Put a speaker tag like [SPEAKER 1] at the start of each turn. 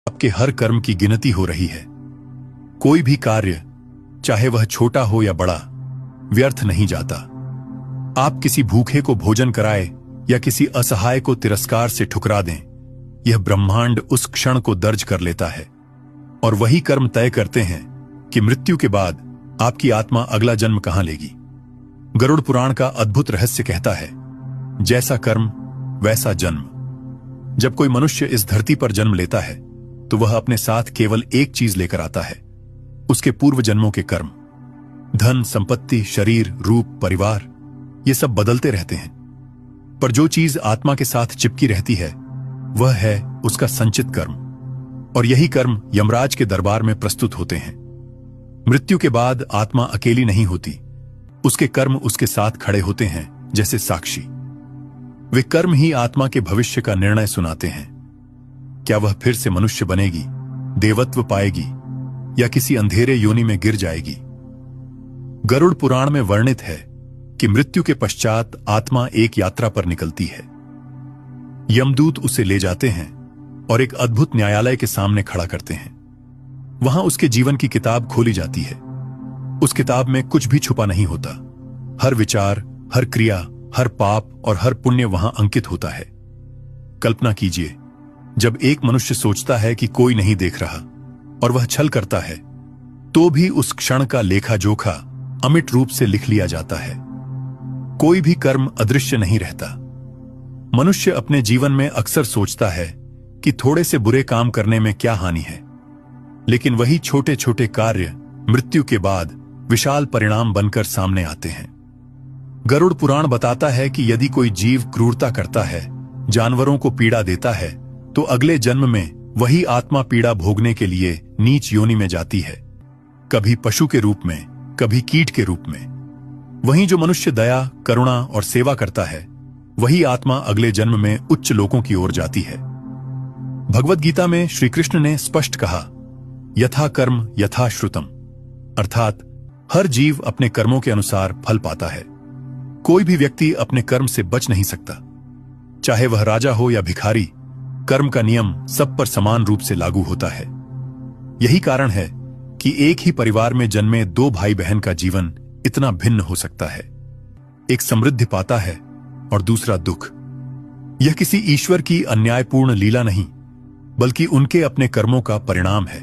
[SPEAKER 1] आपके हर कर्म की गिनती हो रही है। कोई भी कार्य, चाहे वह छोटा हो या बड़ा, व्यर्थ नहीं जाता। आप किसी भूखे को भोजन कराए या किसी असहाय को तिरस्कार से ठुकरा दें, यह ब्रह्मांड उस क्षण को दर्ज कर लेता है और वही कर्म तय करते हैं कि मृत्यु के बाद आपकी आत्मा अगला जन्म कहां लेगी। गरुड़ पुराण का अद्भुत रहस्य कहता है, जैसा कर्म वैसा जन्म। जब कोई मनुष्य इस धरती पर जन्म लेता है तो वह अपने साथ केवल एक चीज लेकर आता है, उसके पूर्व जन्मों के कर्म। धन, संपत्ति, शरीर, रूप, परिवार, ये सब बदलते रहते हैं, पर जो चीज आत्मा के साथ चिपकी रहती है वह है उसका संचित कर्म। और यही कर्म यमराज के दरबार में प्रस्तुत होते हैं। मृत्यु के बाद आत्मा अकेली नहीं होती, उसके कर्म उसके साथ खड़े होते हैं जैसे साक्षी। वे कर्म ही आत्मा के भविष्य का निर्णय सुनाते हैं। क्या वह फिर से मनुष्य बनेगी, देवत्व पाएगी या किसी अंधेरे योनि में गिर जाएगी। गरुड़ पुराण में वर्णित है कि मृत्यु के पश्चात आत्मा एक यात्रा पर निकलती है। यमदूत उसे ले जाते हैं और एक अद्भुत न्यायालय के सामने खड़ा करते हैं। वहां उसके जीवन की किताब खोली जाती है। उस किताब में कुछ भी छुपा नहीं होता। हर विचार, हर क्रिया, हर पाप और हर पुण्य वहां अंकित होता है। कल्पना कीजिए, जब एक मनुष्य सोचता है कि कोई नहीं देख रहा और वह छल करता है, तो भी उस क्षण का लेखा जोखा अमिट रूप से लिख लिया जाता है। कोई भी कर्म अदृश्य नहीं रहता। मनुष्य अपने जीवन में अक्सर सोचता है कि थोड़े से बुरे काम करने में क्या हानि है, लेकिन वही छोटे छोटे कार्य मृत्यु के बाद विशाल परिणाम बनकर सामने आते हैं। गरुड़ पुराण बताता है कि यदि कोई जीव क्रूरता करता है, जानवरों को पीड़ा देता है, तो अगले जन्म में वही आत्मा पीड़ा भोगने के लिए नीच योनि में जाती है, कभी पशु के रूप में, कभी कीट के रूप में। वहीं जो मनुष्य दया, करुणा और सेवा करता है, वही आत्मा अगले जन्म में उच्च लोकों की ओर जाती है। भगवद गीता में श्री कृष्ण ने स्पष्ट कहा, यथा कर्म यथा श्रुतम, अर्थात हर जीव अपने कर्मों के अनुसार फल पाता है। कोई भी व्यक्ति अपने कर्म से बच नहीं सकता, चाहे वह राजा हो या भिखारी। कर्म का नियम सब पर समान रूप से लागू होता है। यही कारण है कि एक ही परिवार में जन्मे दो भाई बहन का जीवन इतना भिन्न हो सकता है। एक समृद्धि पाता है और दूसरा दुख। यह किसी ईश्वर की अन्यायपूर्ण लीला नहीं, बल्कि उनके अपने कर्मों का परिणाम है।